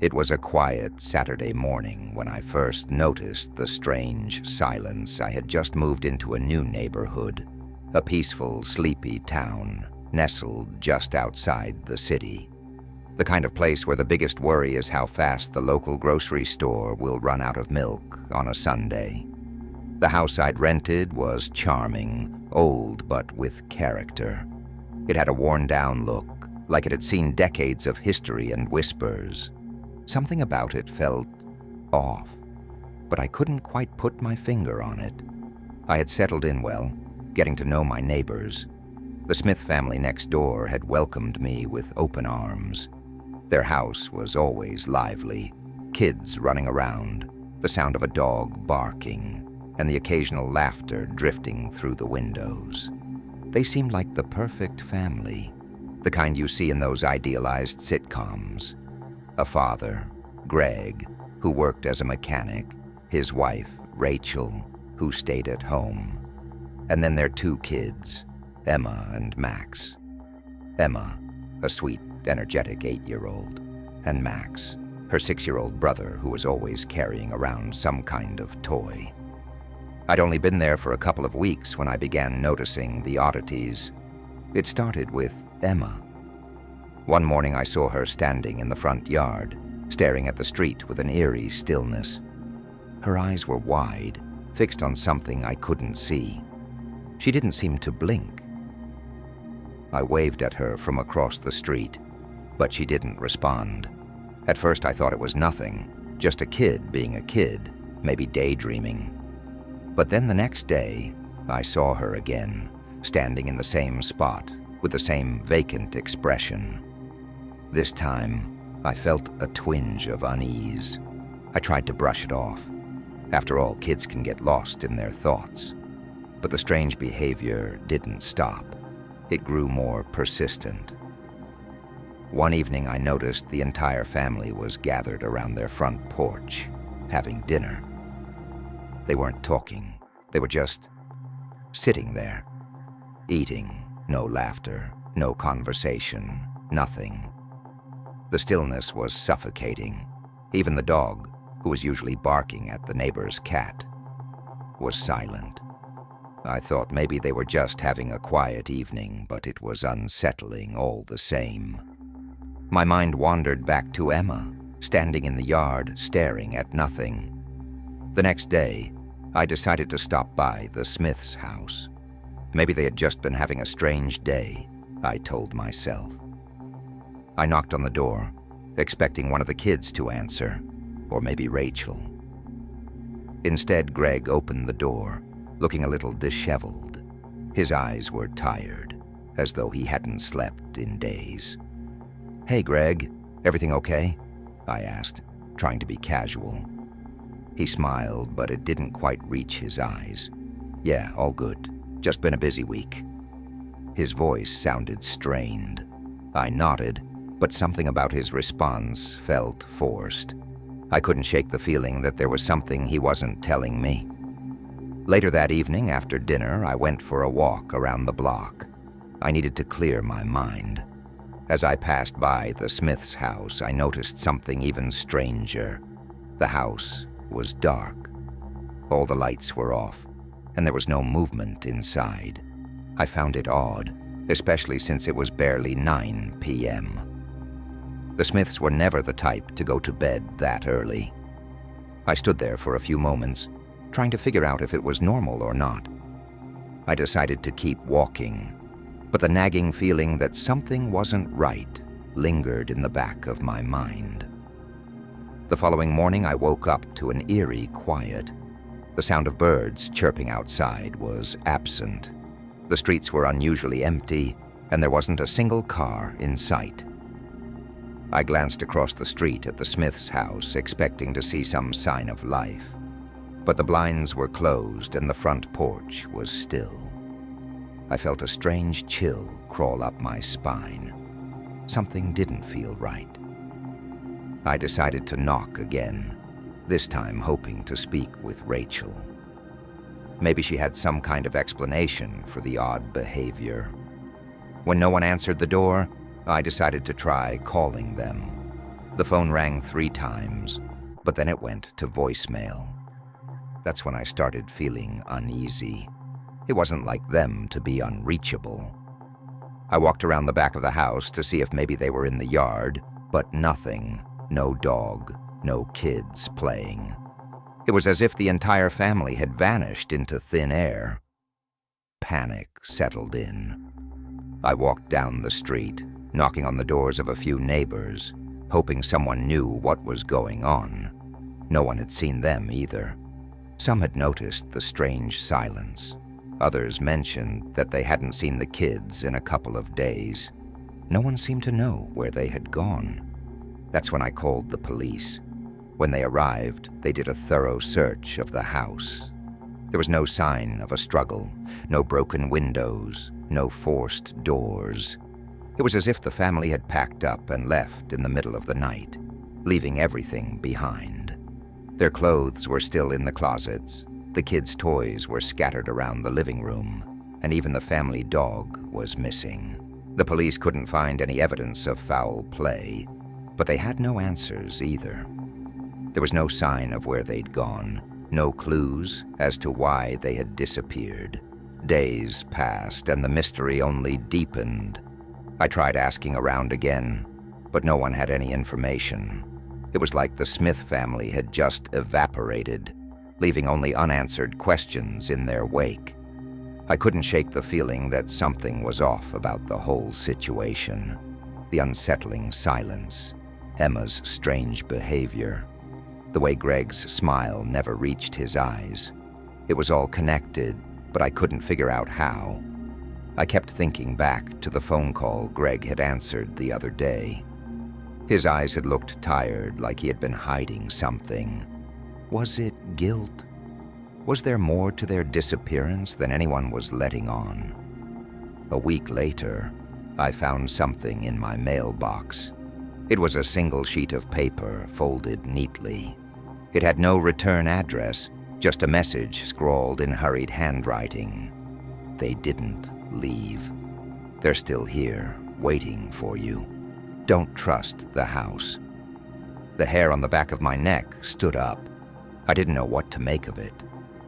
It was a quiet Saturday morning when I first noticed the strange silence. I had just moved into a new neighborhood, a peaceful, sleepy town nestled just outside the city. The kind of place where the biggest worry is how fast the local grocery store will run out of milk on a Sunday. The house I'd rented was charming, old but with character. It had a worn-down look, like it had seen decades of history and whispers. Something about it felt off, but I couldn't quite put my finger on it. I had settled in well, getting to know my neighbors. The Smith family next door had welcomed me with open arms. Their house was always lively, kids running around, the sound of a dog barking, and the occasional laughter drifting through the windows. They seemed like the perfect family, the kind you see in those idealized sitcoms. A father, Greg, who worked as a mechanic, his wife, Rachel, who stayed at home, and then their two kids, Emma and Max. Emma, a sweet, energetic 8-year-old, and Max, her 6-year-old brother who was always carrying around some kind of toy. I'd only been there for a couple of weeks when I began noticing the oddities. It started with Emma. One morning I saw her standing in the front yard, staring at the street with an eerie stillness. Her eyes were wide, fixed on something I couldn't see. She didn't seem to blink. I waved at her from across the street, but she didn't respond. At first I thought it was nothing, just a kid being a kid, maybe daydreaming. But then the next day, I saw her again, standing in the same spot, with the same vacant expression. This time, I felt a twinge of unease. I tried to brush it off. After all, kids can get lost in their thoughts. But the strange behavior didn't stop. It grew more persistent. One evening I noticed the entire family was gathered around their front porch, having dinner. They weren't talking. They were just sitting there, eating. No laughter, no conversation, nothing. The stillness was suffocating. Even the dog, who was usually barking at the neighbor's cat, was silent. I thought maybe they were just having a quiet evening, but it was unsettling all the same. My mind wandered back to Emma, standing in the yard, staring at nothing. The next day, I decided to stop by the Smiths' house. Maybe they had just been having a strange day, I told myself. I knocked on the door, expecting one of the kids to answer, or maybe Rachel. Instead, Greg opened the door, looking a little disheveled. His eyes were tired, as though he hadn't slept in days. "Hey, Greg, everything okay?" I asked, trying to be casual. He smiled, but it didn't quite reach his eyes. "Yeah, all good. Just been a busy week." His voice sounded strained. I nodded, but something about his response felt forced. I couldn't shake the feeling that there was something he wasn't telling me. Later that evening, after dinner, I went for a walk around the block. I needed to clear my mind. As I passed by the Smiths' house, I noticed something even stranger. The house was dark. All the lights were off, and there was no movement inside. I found it odd, especially since it was barely 9 p.m. The Smiths were never the type to go to bed that early. I stood there for a few moments, trying to figure out if it was normal or not. I decided to keep walking, but the nagging feeling that something wasn't right lingered in the back of my mind. The following morning, I woke up to an eerie quiet. The sound of birds chirping outside was absent. The streets were unusually empty, and there wasn't a single car in sight. I glanced across the street at the Smiths' house, expecting to see some sign of life. But the blinds were closed and the front porch was still. I felt a strange chill crawl up my spine. Something didn't feel right. I decided to knock again, this time hoping to speak with Rachel. Maybe she had some kind of explanation for the odd behavior. When no one answered the door, I decided to try calling them. The phone rang 3 times, but then it went to voicemail. That's when I started feeling uneasy. It wasn't like them to be unreachable. I walked around the back of the house to see if maybe they were in the yard, but nothing. No dog, no kids playing. It was as if the entire family had vanished into thin air. Panic settled in. I walked down the street, knocking on the doors of a few neighbors, hoping someone knew what was going on. No one had seen them either. Some had noticed the strange silence. Others mentioned that they hadn't seen the kids in a couple of days. No one seemed to know where they had gone. That's when I called the police. When they arrived, they did a thorough search of the house. There was no sign of a struggle, no broken windows, no forced doors. It was as if the family had packed up and left in the middle of the night, leaving everything behind. Their clothes were still in the closets, the kids' toys were scattered around the living room, and even the family dog was missing. The police couldn't find any evidence of foul play, but they had no answers either. There was no sign of where they'd gone, no clues as to why they had disappeared. Days passed, and the mystery only deepened. I tried asking around again, but no one had any information. It was like the Smith family had just evaporated, leaving only unanswered questions in their wake. I couldn't shake the feeling that something was off about the whole situation. The unsettling silence, Emma's strange behavior, the way Greg's smile never reached his eyes. It was all connected, but I couldn't figure out how. I kept thinking back to the phone call Greg had answered the other day. His eyes had looked tired, like he had been hiding something. Was it guilt? Was there more to their disappearance than anyone was letting on? A week later, I found something in my mailbox. It was a single sheet of paper folded neatly. It had no return address, just a message scrawled in hurried handwriting. They didn't leave. They're still here, waiting for you. Don't trust the house. The hair on the back of my neck stood up. I didn't know what to make of it,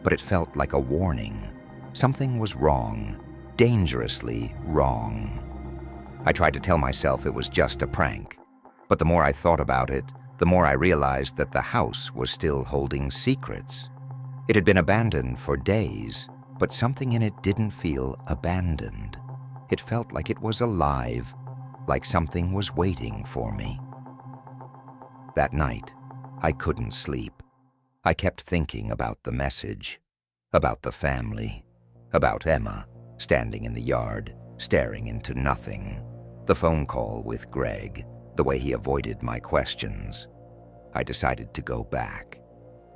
but it felt like a warning. Something was wrong, dangerously wrong. I tried to tell myself it was just a prank, but the more I thought about it, the more I realized that the house was still holding secrets. It had been abandoned for days, but something in it didn't feel abandoned. It felt like it was alive, like something was waiting for me. That night, I couldn't sleep. I kept thinking about the message, about the family, about Emma, standing in the yard, staring into nothing, the phone call with Greg, the way he avoided my questions. I decided to go back.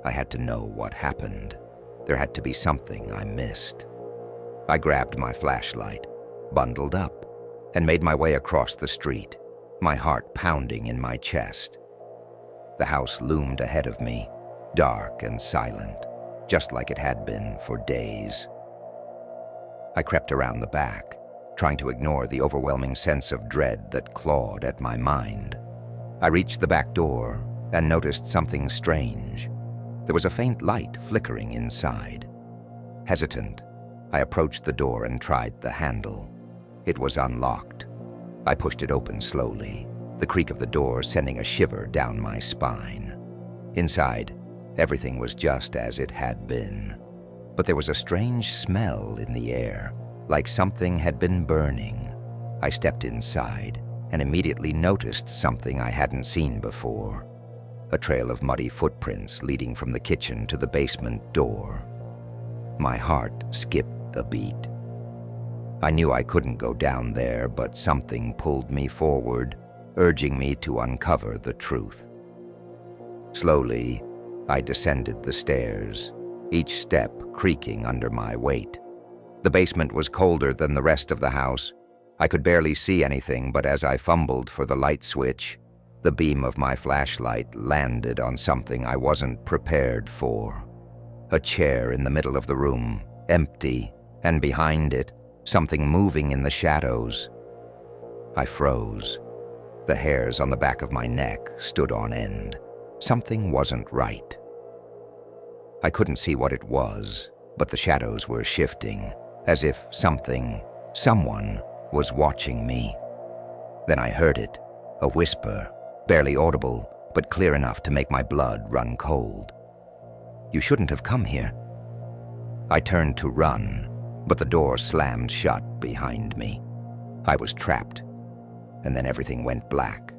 I had to know what happened. There had to be something I missed. I grabbed my flashlight, bundled up, and made my way across the street, my heart pounding in my chest. The house loomed ahead of me, dark and silent, just like it had been for days. I crept around the back, trying to ignore the overwhelming sense of dread that clawed at my mind. I reached the back door and noticed something strange. There was a faint light flickering inside. Hesitant, I approached the door and tried the handle. It was unlocked. I pushed it open slowly, the creak of the door sending a shiver down my spine. Inside, everything was just as it had been, but there was a strange smell in the air, like something had been burning. I stepped inside and immediately noticed something I hadn't seen before. A trail of muddy footprints leading from the kitchen to the basement door. My heart skipped a beat. I knew I couldn't go down there, but something pulled me forward, urging me to uncover the truth. Slowly, I descended the stairs, each step creaking under my weight. The basement was colder than the rest of the house. I could barely see anything, but as I fumbled for the light switch, the beam of my flashlight landed on something I wasn't prepared for. A chair in the middle of the room, empty, and behind it, something moving in the shadows. I froze. The hairs on the back of my neck stood on end. Something wasn't right. I couldn't see what it was, but the shadows were shifting, as if someone was watching me. Then I heard it, a whisper, barely audible, but clear enough to make my blood run cold. "You shouldn't have come here." I turned to run, but the door slammed shut behind me. I was trapped, and then everything went black.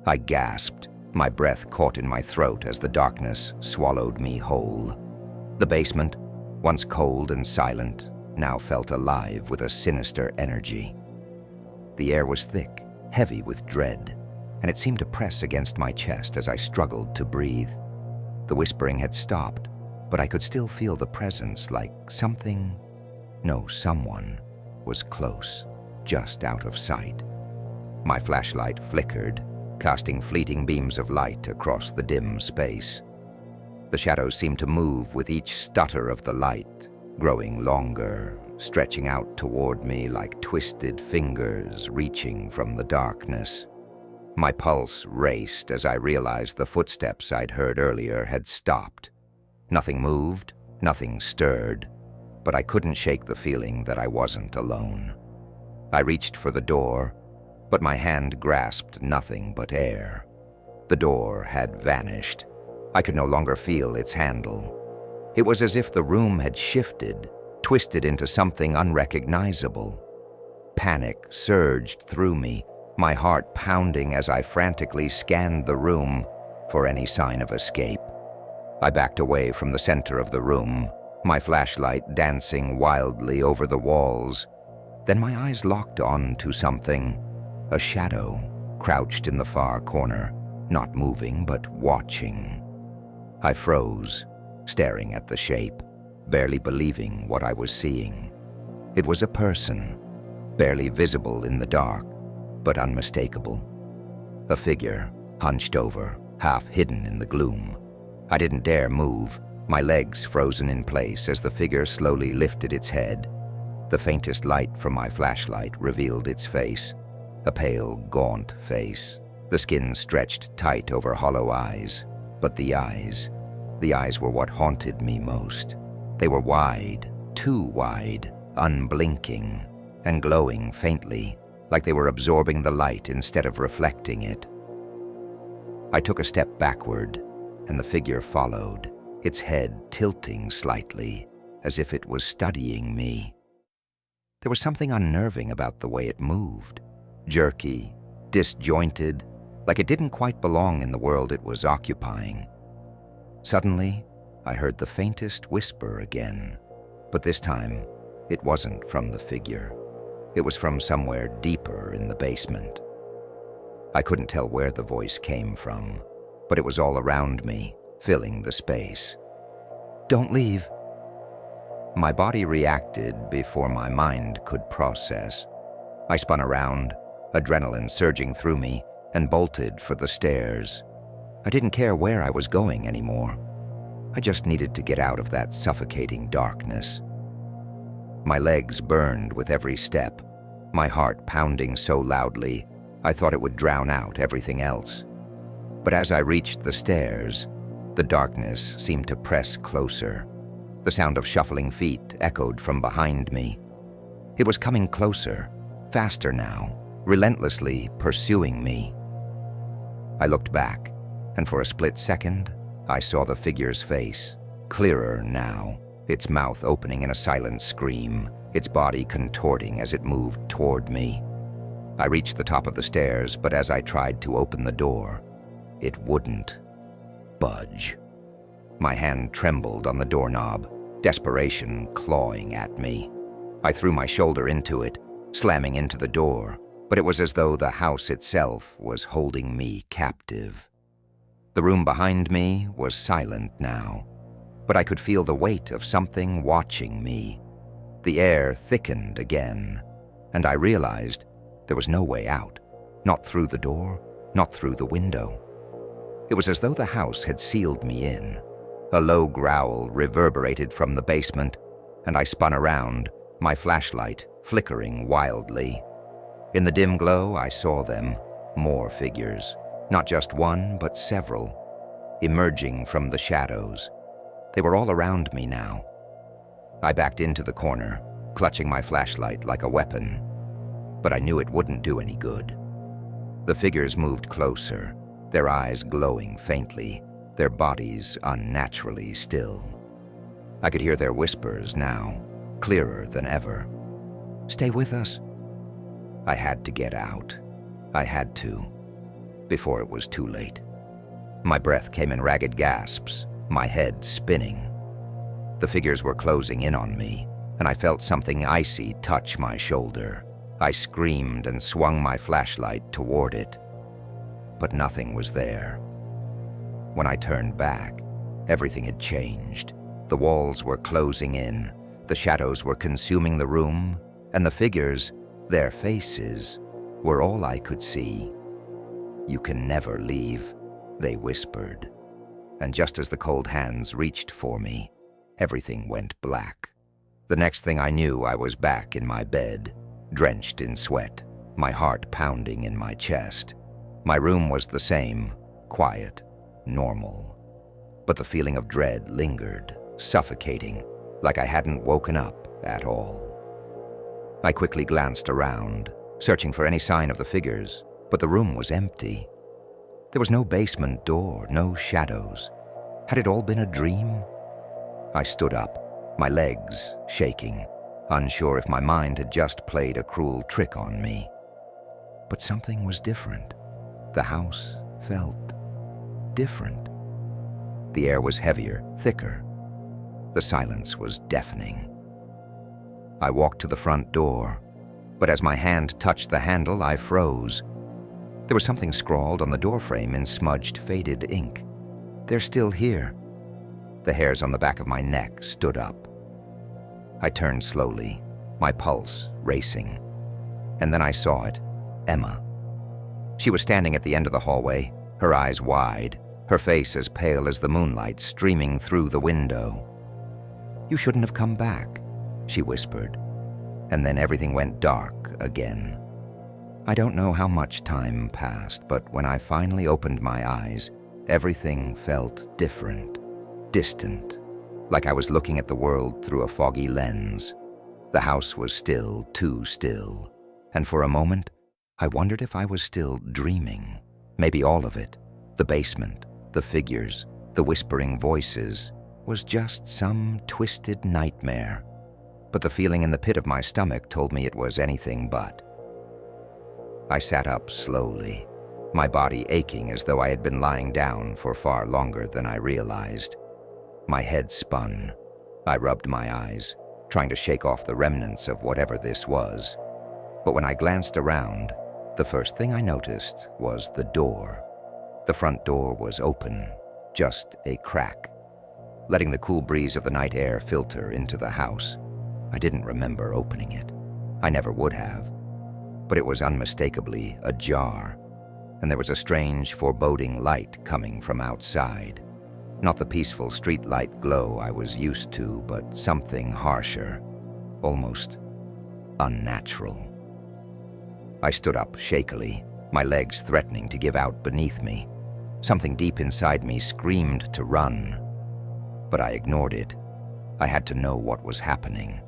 I gasped, my breath caught in my throat as the darkness swallowed me whole. The basement, once cold and silent, now felt alive with a sinister energy. The air was thick, heavy with dread, and it seemed to press against my chest as I struggled to breathe. The whispering had stopped, but I could still feel the presence, like someone was close, just out of sight. My flashlight flickered, casting fleeting beams of light across the dim space. The shadows seemed to move with each stutter of the light, growing longer, stretching out toward me like twisted fingers reaching from the darkness. My pulse raced as I realized the footsteps I'd heard earlier had stopped. Nothing moved, nothing stirred, but I couldn't shake the feeling that I wasn't alone. I reached for the door, but my hand grasped nothing but air. The door had vanished. I could no longer feel its handle. It was as if the room had shifted, twisted into something unrecognizable. Panic surged through me, my heart pounding as I frantically scanned the room for any sign of escape. I backed away from the center of the room, my flashlight dancing wildly over the walls. Then my eyes locked on to something, a shadow, crouched in the far corner, not moving but watching. I froze, staring at the shape, barely believing what I was seeing. It was a person, barely visible in the dark, but unmistakable. A figure, hunched over, half hidden in the gloom. I didn't dare move, my legs frozen in place as the figure slowly lifted its head. The faintest light from my flashlight revealed its face, a pale, gaunt face. The skin stretched tight over hollow eyes, but the eyes were what haunted me most. They were wide, too wide, unblinking, and glowing faintly, like they were absorbing the light instead of reflecting it. I took a step backward, and the figure followed, its head tilting slightly, as if it was studying me. There was something unnerving about the way it moved, jerky, disjointed, like it didn't quite belong in the world it was occupying. Suddenly, I heard the faintest whisper again, but this time, it wasn't from the figure. It was from somewhere deeper in the basement. I couldn't tell where the voice came from, but it was all around me, filling the space. "Don't leave." My body reacted before my mind could process. I spun around, adrenaline surging through me, and bolted for the stairs. I didn't care where I was going anymore. I just needed to get out of that suffocating darkness. My legs burned with every step, my heart pounding so loudly I thought it would drown out everything else. But as I reached the stairs, the darkness seemed to press closer. The sound of shuffling feet echoed from behind me. It was coming closer, faster now, relentlessly pursuing me. I looked back, and for a split second, I saw the figure's face, clearer now, its mouth opening in a silent scream, its body contorting as it moved toward me. I reached the top of the stairs, but as I tried to open the door, it wouldn't budge. My hand trembled on the doorknob, desperation clawing at me. I threw my shoulder into it, slamming into the door, but it was as though the house itself was holding me captive. The room behind me was silent now, but I could feel the weight of something watching me. The air thickened again, and I realized there was no way out, not through the door, not through the window. It was as though the house had sealed me in. A low growl reverberated from the basement, and I spun around, my flashlight flickering wildly. In the dim glow, I saw them, More figures, not just one, but several, emerging from the shadows. They were all around me now. I backed into the corner, clutching my flashlight like a weapon, but I knew it wouldn't do any good. The figures moved closer, their eyes glowing faintly, their bodies unnaturally still. I could hear their whispers now, clearer than ever. "Stay with us." I had to get out. I had to, before it was too late. My breath came in ragged gasps, my head spinning. The figures were closing in on me, and I felt something icy touch my shoulder. I screamed and swung my flashlight toward it, but nothing was there. When I turned back, everything had changed. The walls were closing in, the shadows were consuming the room, and the figures, their faces, were all I could see. "You can never leave," they whispered. And just as the cold hands reached for me, everything went black. The next thing I knew, I was back in my bed, drenched in sweat, my heart pounding in my chest. My room was the same, quiet, normal. But the feeling of dread lingered, suffocating, like I hadn't woken up at all. I quickly glanced around, searching for any sign of the figures, but the room was empty. There was no basement door, no shadows. Had it all been a dream? I stood up, my legs shaking, unsure if my mind had just played a cruel trick on me. But something was different. The house felt different. The air was heavier, thicker. The silence was deafening. I walked to the front door, but as my hand touched the handle, I froze. There was something scrawled on the doorframe in smudged, faded ink. "They're still here." The hairs on the back of my neck stood up. I turned slowly, my pulse racing. And then I saw it, Emma. She was standing at the end of the hallway, her eyes wide, her face as pale as the moonlight streaming through the window. "You shouldn't have come back," she whispered. And then everything went dark again. I don't know how much time passed, but when I finally opened my eyes, everything felt different, distant, like I was looking at the world through a foggy lens. The house was still, too still, and for a moment, I wondered if I was still dreaming. Maybe all of it, the basement, the figures, the whispering voices, was just some twisted nightmare. But the feeling in the pit of my stomach told me it was anything but. I sat up slowly, my body aching as though I had been lying down for far longer than I realized. My head spun. I rubbed my eyes, trying to shake off the remnants of whatever this was. But when I glanced around, the first thing I noticed was the door. The front door was open, just a crack, letting the cool breeze of the night air filter into the house. I didn't remember opening it. I never would have. But it was unmistakably ajar, and there was a strange, foreboding light coming from outside. Not the peaceful streetlight glow I was used to, but something harsher, almost unnatural. I stood up shakily, my legs threatening to give out beneath me. Something deep inside me screamed to run, but I ignored it. I had to know what was happening.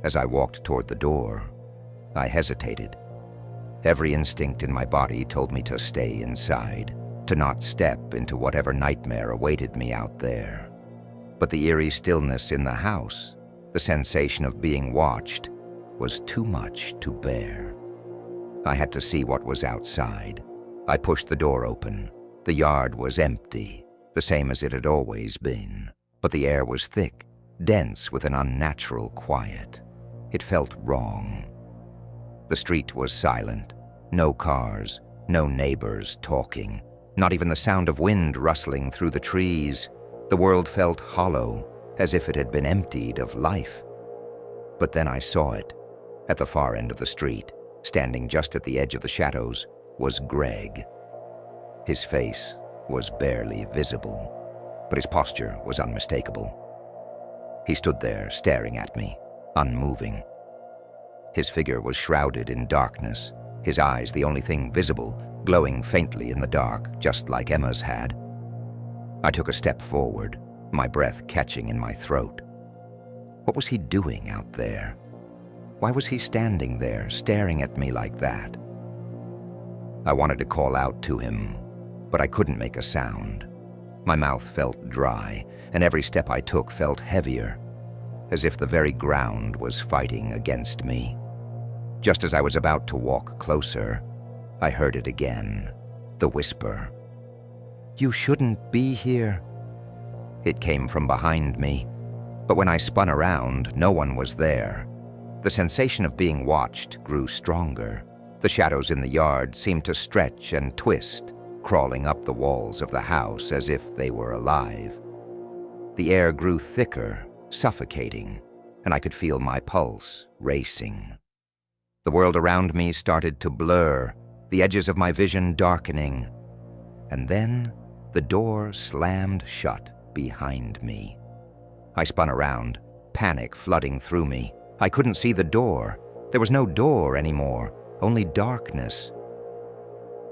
As I walked toward the door, I hesitated. Every instinct in my body told me to stay inside, to not step into whatever nightmare awaited me out there. But the eerie stillness in the house, the sensation of being watched, was too much to bear. I had to see what was outside. I pushed the door open. The yard was empty, the same as it had always been, but the air was thick, dense with an unnatural quiet. It felt wrong. The street was silent. No cars, no neighbors talking, not even the sound of wind rustling through the trees. The world felt hollow, as if it had been emptied of life. But then I saw it. At the far end of the street, standing just at the edge of the shadows, was Greg. His face was barely visible, but his posture was unmistakable. He stood there, staring at me, unmoving. His figure was shrouded in darkness, his eyes the only thing visible, glowing faintly in the dark, just like Emma's had. I took a step forward, my breath catching in my throat. What was he doing out there? Why was he standing there, staring at me like that? I wanted to call out to him, but I couldn't make a sound. My mouth felt dry, and every step I took felt heavier, as if the very ground was fighting against me. Just as I was about to walk closer, I heard it again, the whisper. "You shouldn't be here." It came from behind me, but when I spun around, no one was there. The sensation of being watched grew stronger. The shadows in the yard seemed to stretch and twist, crawling up the walls of the house as if they were alive. The air grew thicker, suffocating, and I could feel my pulse racing. The world around me started to blur, the edges of my vision darkening. And then the door slammed shut behind me. I spun around, panic flooding through me. I couldn't see the door. There was no door anymore, only darkness.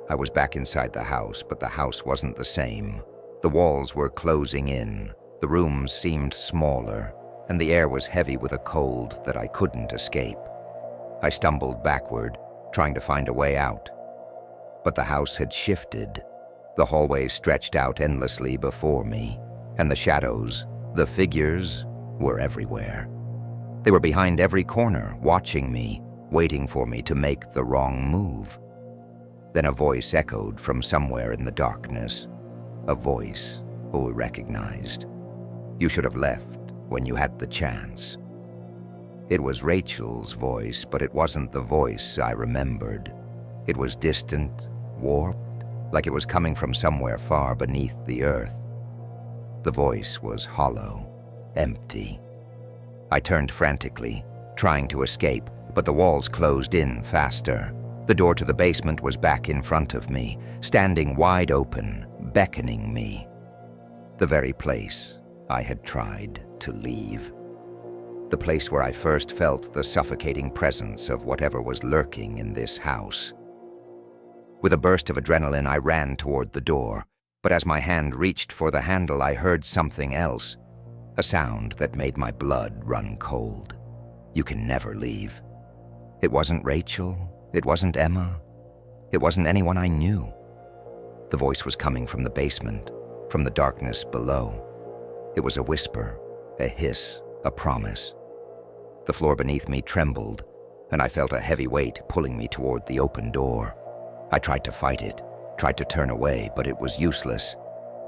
I was back inside the house, but the house wasn't the same. The walls were closing in, the rooms seemed smaller, and the air was heavy with a cold that I couldn't escape. I stumbled backward, trying to find a way out. But the house had shifted. The hallway stretched out endlessly before me, and the shadows, the figures, were everywhere. They were behind every corner, watching me, waiting for me to make the wrong move. Then a voice echoed from somewhere in the darkness, a voice I recognized. "You should have left when you had the chance." It was Rachel's voice, but it wasn't the voice I remembered. It was distant, warped, like it was coming from somewhere far beneath the earth. The voice was hollow, empty. I turned frantically, trying to escape, but the walls closed in faster. The door to the basement was back in front of me, standing wide open, beckoning me. The very place I had tried to leave. The place where I first felt the suffocating presence of whatever was lurking in this house. With a burst of adrenaline, I ran toward the door, but as my hand reached for the handle, I heard something else, a sound that made my blood run cold. "You can never leave." It wasn't Rachel, it wasn't Emma, it wasn't anyone I knew. The voice was coming from the basement, from the darkness below. It was a whisper, a hiss, a promise. The floor beneath me trembled, and I felt a heavy weight pulling me toward the open door. I tried to fight it, tried to turn away, but it was useless.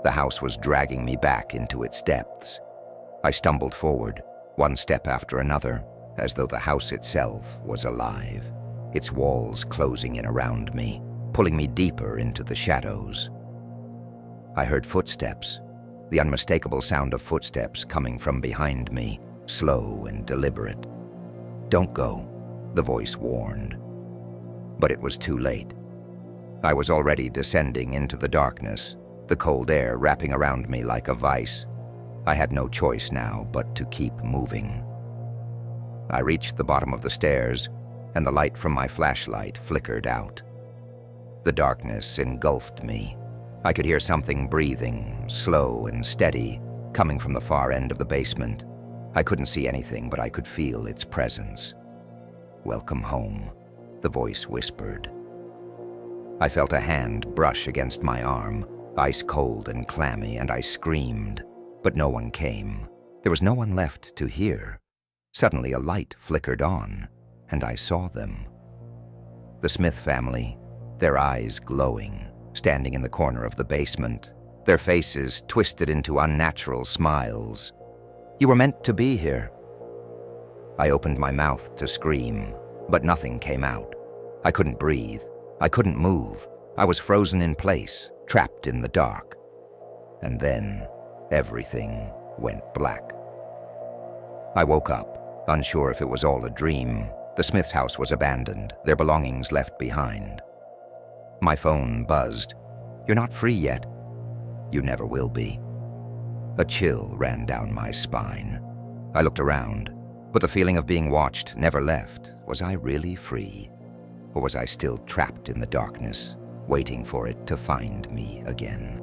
The house was dragging me back into its depths. I stumbled forward, one step after another, as though the house itself was alive, its walls closing in around me, pulling me deeper into the shadows. I heard footsteps, the unmistakable sound of footsteps coming from behind me, slow and deliberate. "Don't go," the voice warned. But it was too late. I was already descending into the darkness, the cold air wrapping around me like a vice. I had no choice now but to keep moving. I reached the bottom of the stairs, and the light from my flashlight flickered out. The darkness engulfed me. I could hear something breathing, slow and steady, coming from the far end of the basement. I couldn't see anything, but I could feel its presence. "Welcome home," the voice whispered. I felt a hand brush against my arm, ice cold and clammy, and I screamed, but no one came. There was no one left to hear. Suddenly a light flickered on, and I saw them. The Smith family, their eyes glowing, standing in the corner of the basement, their faces twisted into unnatural smiles. "You were meant to be here." I opened my mouth to scream, but nothing came out. I couldn't breathe. I couldn't move. I was frozen in place, trapped in the dark. And then everything went black. I woke up, unsure if it was all a dream. The Smiths' house was abandoned, their belongings left behind. My phone buzzed. "You're not free yet." "You never will be." A chill ran down my spine. I looked around, but the feeling of being watched never left. Was I really free? Or was I still trapped in the darkness, waiting for it to find me again.